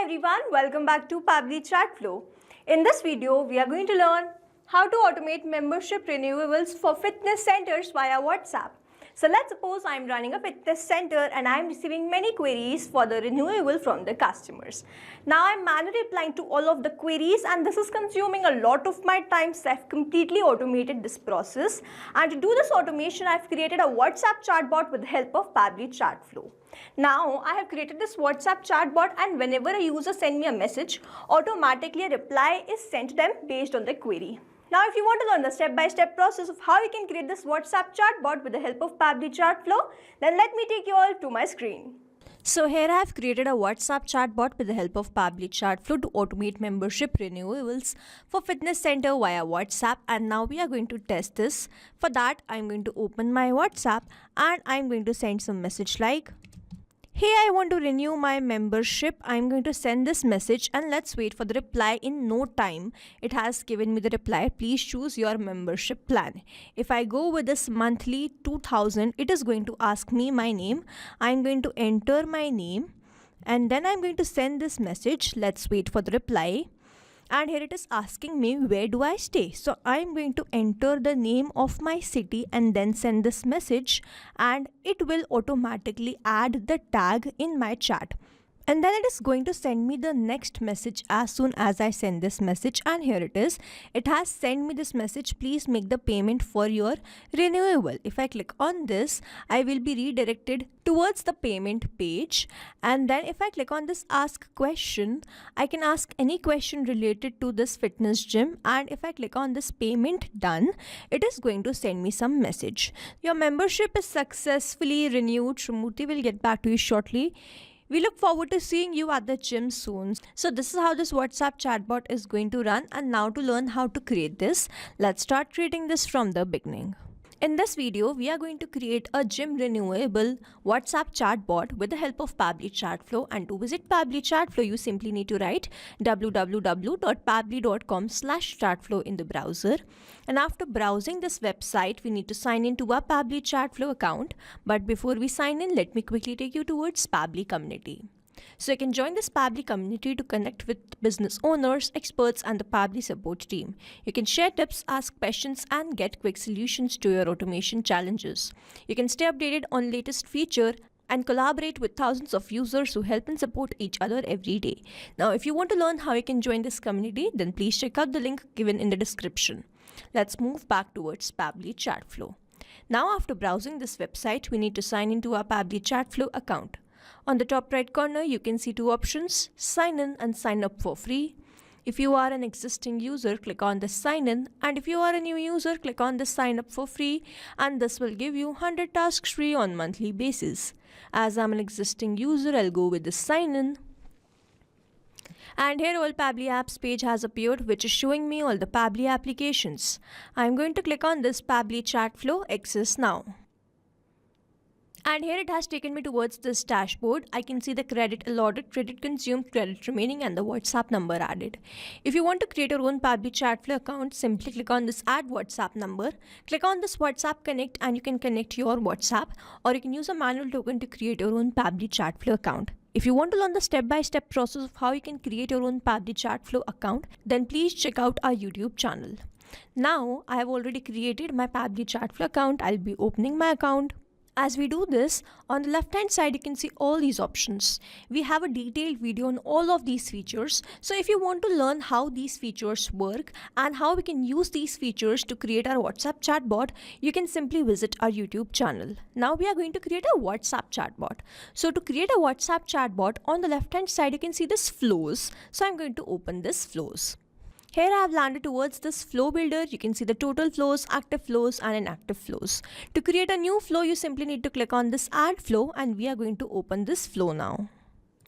Hello everyone, welcome back to Pabbly Chatflow. In this video, we are going to learn how to automate membership renewals for fitness centers via WhatsApp. So let's suppose I'm running a fitness center and I'm receiving many queries for the renewal from the customers. Now I'm manually replying to all of the queries and this is consuming a lot of my time, so I've completely automated this process. And to do this automation, I've created a WhatsApp chatbot with the help of Pabbly Chatflow. Now I have created this WhatsApp chatbot and whenever a user sends me a message, automatically a reply is sent to them based on the query. Now if you want to learn the step-by-step process of how you can create this WhatsApp chatbot with the help of Pabbly Chatflow, then let me take you all to my screen. So here I have created a WhatsApp chatbot with the help of Pabbly Chatflow to automate membership renewals for fitness center via WhatsApp, and now we are going to test this. For that, I'm going to open my WhatsApp and I'm going to send some message like, "Hey, I want to renew my membership." I'm going to send this message and let's wait for the reply. In no time, it has given me the reply, "Please choose your membership plan." If I go with this monthly 2000, it is going to ask me my name. I'm going to enter my name and then I'm going to send this message. Let's wait for the reply. And here it is asking me, where do I stay? So I'm going to enter the name of my city and then send this message, and it will automatically add the tag in my chat. And then it is going to send me the next message as soon as I send this message. And here it is. It has sent me this message, "Please make the payment for your renewal." If I click on this, I will be redirected towards the payment page. And then if I click on this ask question, I can ask any question related to this fitness gym. And if I click on this payment done, it is going to send me some message. "Your membership is successfully renewed. Shrimurthy will get back to you shortly. We look forward to seeing you at the gym soon." So this is how this WhatsApp chatbot is going to run. And now to learn how to create this, let's start creating this from the beginning. In this video, we are going to create a gym renewable WhatsApp chatbot with the help of Pabbly Chatflow. And to visit Pabbly Chatflow, you simply need to write www.pabbly.com/chatflow in the browser. And after browsing this website, we need to sign in to our Pabbly Chatflow account. But before we sign in, let me quickly take you towards Pabbly community. So you can join this Pabbly community to connect with business owners, experts, and the Pabbly support team. You can share tips, ask questions, and get quick solutions to your automation challenges. You can stay updated on latest feature and collaborate with thousands of users who help and support each other every day. Now, if you want to learn how you can join this community, then please check out the link given in the description. Let's move back towards Pabbly Chatflow. Now, after browsing this website, we need to sign into our Pabbly Chatflow account. On the top right corner, you can see two options: sign in and sign up for free. If you are an existing user, click on the sign in, and if you are a new user, click on the sign up for free, and this will give you 100 tasks free on monthly basis. As I'm an existing user, I'll go with the sign in. And here all Pabbly apps page has appeared, which is showing me all the Pabbly applications. I'm going to click on this Pabbly Chatflow Access Now. And here it has taken me towards this dashboard. I can see the credit allotted, credit consumed, credit remaining, and the WhatsApp number added. If you want to create your own Pabbly Chatflow account, simply click on this add WhatsApp number. Click on this WhatsApp connect and you can connect your WhatsApp, or you can use a manual token to create your own Pabbly Chatflow account. If you want to learn the step-by-step process of how you can create your own Pabbly Chatflow account, then please check out our YouTube channel. Now, I have already created my Pabbly Chatflow account. I'll be opening my account. As we do this, on the left hand side, you can see all these options. We have a detailed video on all of these features. So if you want to learn how these features work and how we can use these features to create our WhatsApp chatbot, you can simply visit our YouTube channel. Now we are going to create a WhatsApp chatbot. So to create a WhatsApp chatbot, on the left hand side, you can see this flows. So I'm going to open this flows. Here I have landed towards this flow builder. You can see the total flows, active flows, and inactive flows. To create a new flow, you simply need to click on this add flow, and we are going to open this flow now.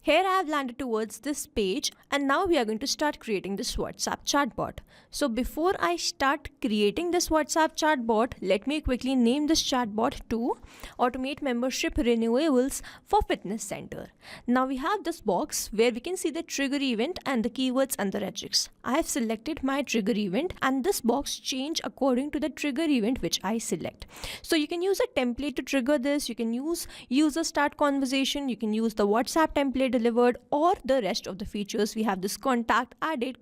Here I have landed towards this page, and now we are going to start creating this WhatsApp chatbot. So before I start creating this WhatsApp chatbot, let me quickly name this chatbot to automate membership renewals for fitness center. Now we have this box where we can see the trigger event and the keywords and the regex. I have selected my trigger event, and this box change according to the trigger event which I select. So you can use a template to trigger this. You can use user start conversation. You can use the WhatsApp template delivered, or the rest of the features. We have this contact added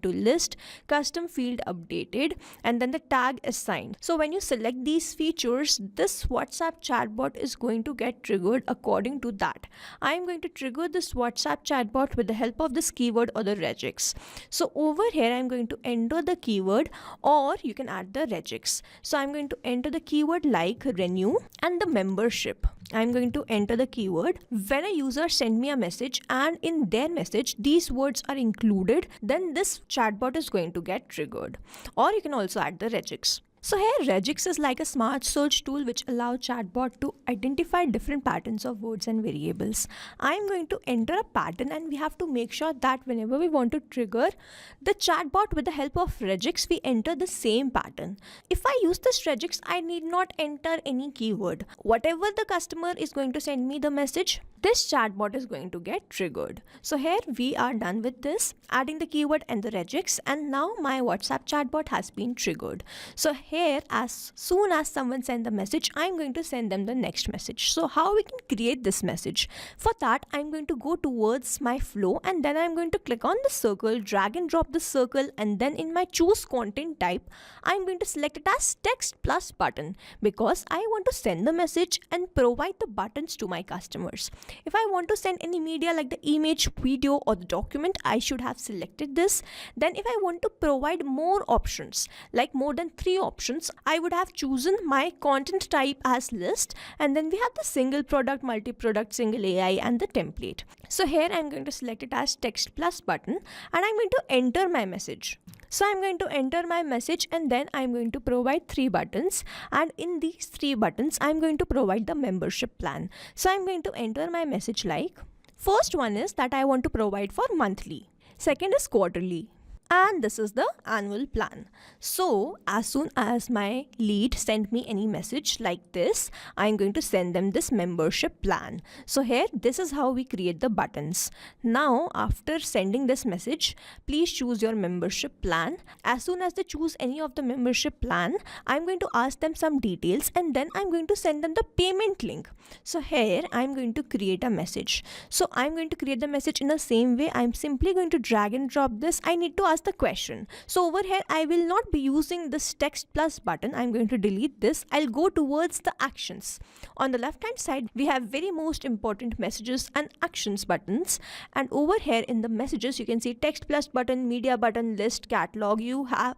to list, custom field updated, and then the tag assigned. So when you select these features, this WhatsApp chatbot is going to get triggered according to that. I am going to trigger this WhatsApp chatbot with the help of this keyword or the regex. So over here I am going to enter the keyword, or you can add the regex. So I'm going to enter the keyword like renew and the membership. I'm going to enter the keyword. When a user send me a message and in their message these words are included, then this chatbot is going to get triggered. Or you can also add the regex. So here regex is like a smart search tool which allows chatbot to identify different patterns of words and variables. I'm going to enter a pattern, and we have to make sure that whenever we want to trigger the chatbot with the help of regex, we enter the same pattern. If I use this regex, I need not enter any keyword. Whatever the customer is going to send me the message, this chatbot is going to get triggered. So here we are done with this, adding the keyword and the regex, and now my WhatsApp chatbot has been triggered. So here, as soon as someone sends the message, I'm going to send them the next message. So how we can create this message? For that, I'm going to go towards my flow, and then I'm going to click on the circle, drag and drop the circle, and then in my choose content type, I'm going to select it as text plus button, because I want to send the message and provide the buttons to my customers. If I want to send any media like the image, video, or the document, I should have selected this. Then if I want to provide more options, like more than 3 options, I would have chosen my content type as list, and then we have the single product, multi-product, single AI, and the template. So here I'm going to select it as text plus button, and I'm going to enter my message. So I'm going to enter my message, and then I'm going to provide 3 buttons, and in these 3 buttons I'm going to provide the membership plan. So I'm going to enter my message like, first one is that I want to provide for monthly, second is quarterly, and this is the annual plan. So as soon as my lead sent me any message like this, I'm going to send them this membership plan. So here, this is how we create the buttons. Now after sending this message, please choose your membership plan. As soon as they choose any of the membership plan, I'm going to ask them some details, and then I'm going to send them the payment link. So here I'm going to create a message. So I'm going to create the message in the same way. I'm simply going to drag and drop this. I need to ask the question. So over here I will not be using this text plus button. I'm going to delete this. I'll go towards the actions. On the left hand side we have very most important messages and actions buttons, and over here in the messages you can see text plus button, media button, list, catalog.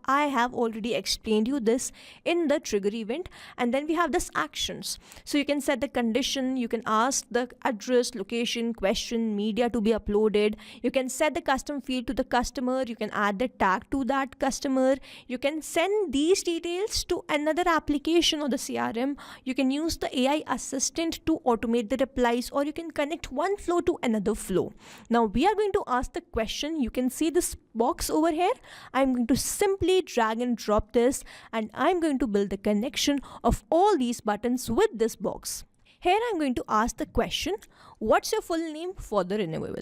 I have already explained you this in the trigger event. And then we have this actions. So you can set the condition, you can ask the address, location, question, media to be uploaded, you can set the custom field to the customer, you can add the tag to that customer, you can send these details to another application or the CRM, you can use the AI assistant to automate the replies, or you can connect one flow to another flow. Now we are going to ask the question. You can see this box over here. I'm going to simply drag and drop this, and I'm going to build the connection of all these buttons with this box. Here I'm going to ask the question, what's your full name for the renewal?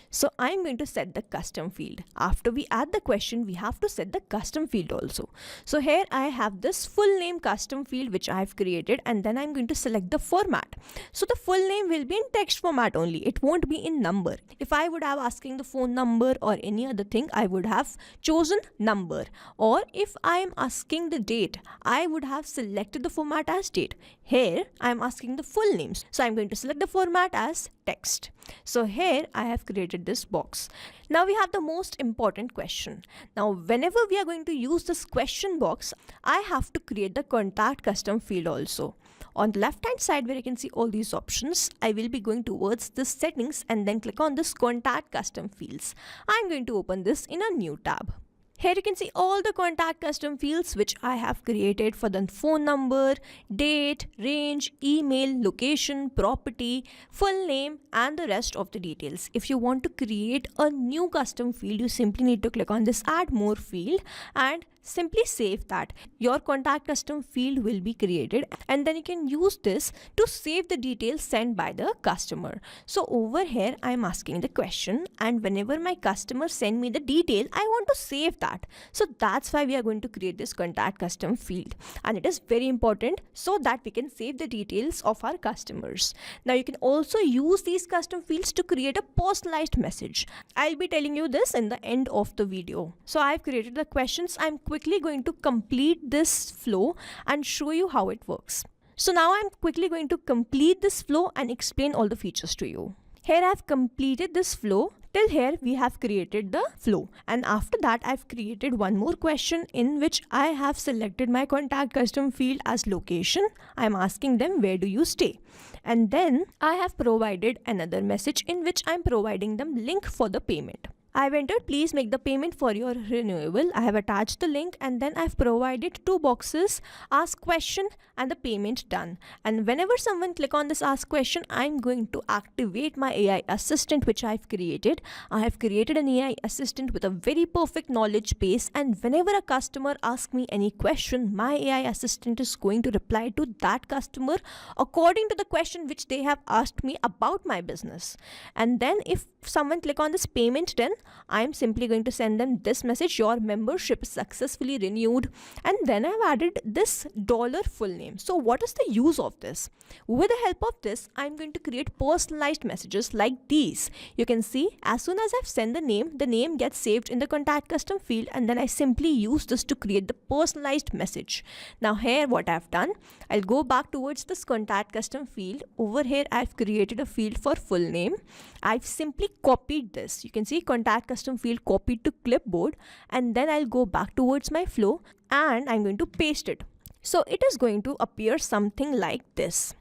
So I'm going to set the custom field. After we add the question, we have to set the custom field also. So here I have this full name custom field which I have created, and then I'm going to select the format. So the full name will be in text format only. It won't be in number. If I would have asking the phone number or any other thing, I would have chosen number. Or if I am asking the date, I would have selected the format as date. Here I am asking the full names. So I'm going to select the format as text. So here I have created this box. Now we have the most important question. Now whenever we are going to use this question box, I have to create the contact custom field also. On the left hand side where you can see all these options, I will be going towards the settings and then click on this contact custom fields. I'm going to open this in a new tab. Here you can see all the contact custom fields which I have created for the phone number, date, range, email, location, property, full name, and the rest of the details. If you want to create a new custom field, you simply need to click on this add more field and simply save that. Your contact custom field will be created, and then you can use this to save the details sent by the customer. So over here I'm asking the question, and whenever my customer send me the detail, I want to save that. So that's why we are going to create this contact custom field, and it is very important so that we can save the details of our customers. Now you can also use these custom fields to create a personalized message. I'll be telling you this in the end of the video. So I've created the questions. I'm quickly going to complete this flow and show you how it works. So now I'm quickly going to complete this flow and explain all the features to you. Here I've completed this flow. Till here we have created the flow, and after that I've created one more question in which I have selected my contact custom field as location. I'm asking them, where do you stay? And then I have provided another message in which I'm providing them link for the payment. I've entered, please make the payment for your renewal. I have attached the link, and then I've provided two boxes, ask question and the payment done. And whenever someone click on this ask question, I'm going to activate my AI assistant which I've created. I have created an AI assistant with a very perfect knowledge base, and whenever a customer asks me any question, my AI assistant is going to reply to that customer according to the question which they have asked me about my business. And then if someone click on this payment done, I'm simply going to send them this message, your membership is successfully renewed. And then I've added this dollar full name. So what is the use of this? With the help of this, I'm going to create personalized messages like these. You can see as soon as I've sent the name gets saved in the contact custom field, and then I simply use this to create the personalized message. Now here what I've done, I'll go back towards this contact custom field. Over here I've created a field for full name. I've simply copied this. You can see contact custom field copied to clipboard, and then I'll go back towards my flow and I'm going to paste it. So it is going to appear something like this.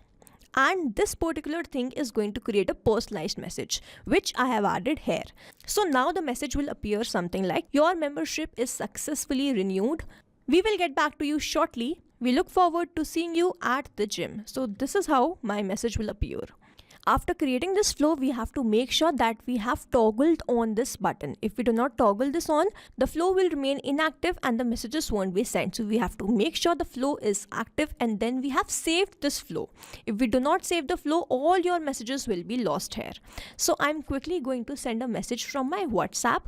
And this particular thing is going to create a personalized message which I have added here. So now the message will appear something like, your membership is successfully renewed. We will get back to you shortly. We look forward to seeing you at the gym. So this is how my message will appear. After creating this flow, we have to make sure that we have toggled on this button. If we do not toggle this on, the flow will remain inactive and the messages won't be sent. So we have to make sure the flow is active, and then we have saved this flow. If we do not save the flow, all your messages will be lost here. So I'm quickly going to send a message from my WhatsApp.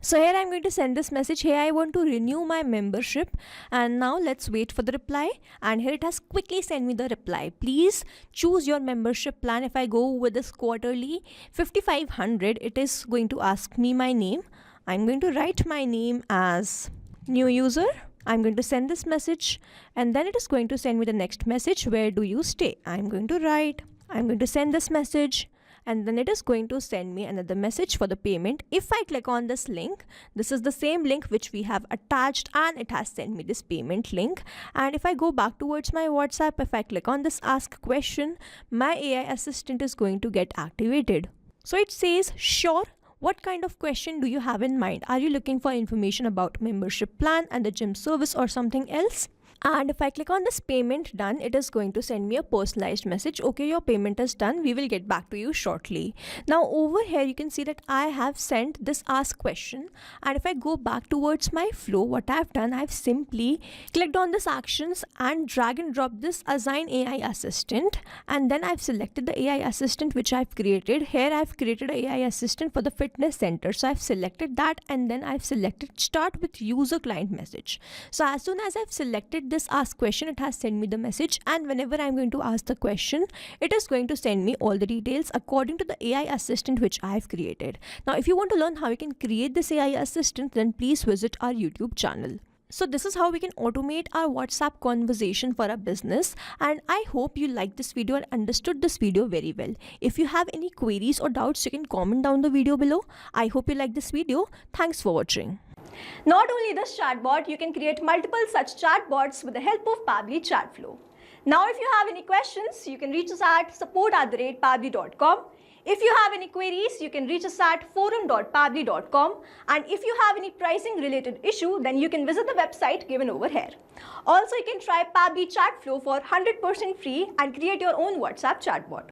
So here I'm going to send this message. Hey, I want to renew my membership, and now let's wait for the reply. And here it has quickly sent me the reply. Please choose your membership plan. If I go with this quarterly 5500, it is going to ask me my name. I'm going to write my name as new user. I'm going to send this message, and then it is going to send me the next message. Where do you stay? I'm going to write. I'm going to send this message, and then it is going to send me another message for the payment. If I click on this link, this is the same link which we have attached, and it has sent me this payment link. And if I go back towards my WhatsApp, if I click on this ask question, my AI assistant is going to get activated. So it says, sure. What kind of question do you have in mind? Are you looking for information about membership plan and the gym service or something else? And if I click on this payment done, it is going to send me a personalized message. Okay, your payment is done. We will get back to you shortly. Now over here, you can see that I have sent this ask question. And if I go back towards my flow, what I've done, I've simply clicked on this actions and drag and drop this assign AI assistant. And then I've selected the AI assistant which I've created. Here I've created an AI assistant for the fitness center. So I've selected that, and then I've selected start with user client message. So as soon as I've selected this ask question, it has sent me the message, and whenever I'm going to ask the question, it is going to send me all the details according to the AI assistant which I've created. Now if you want to learn how you can create this AI assistant, then please visit our YouTube channel. So this is how we can automate our WhatsApp conversation for our business, and I hope you liked this video and understood this video very well. If you have any queries or doubts, you can comment down the video below. I hope you liked this video. Thanks for watching. Not only this chatbot, you can create multiple such chatbots with the help of Pabbly Chatflow. Now if you have any questions, you can reach us at support@pabbly.com. If you have any queries, you can reach us at forum.pabbly.com. And if you have any pricing related issue, then you can visit the website given over here. Also, you can try Pabbly Chatflow for 100% free and create your own WhatsApp chatbot.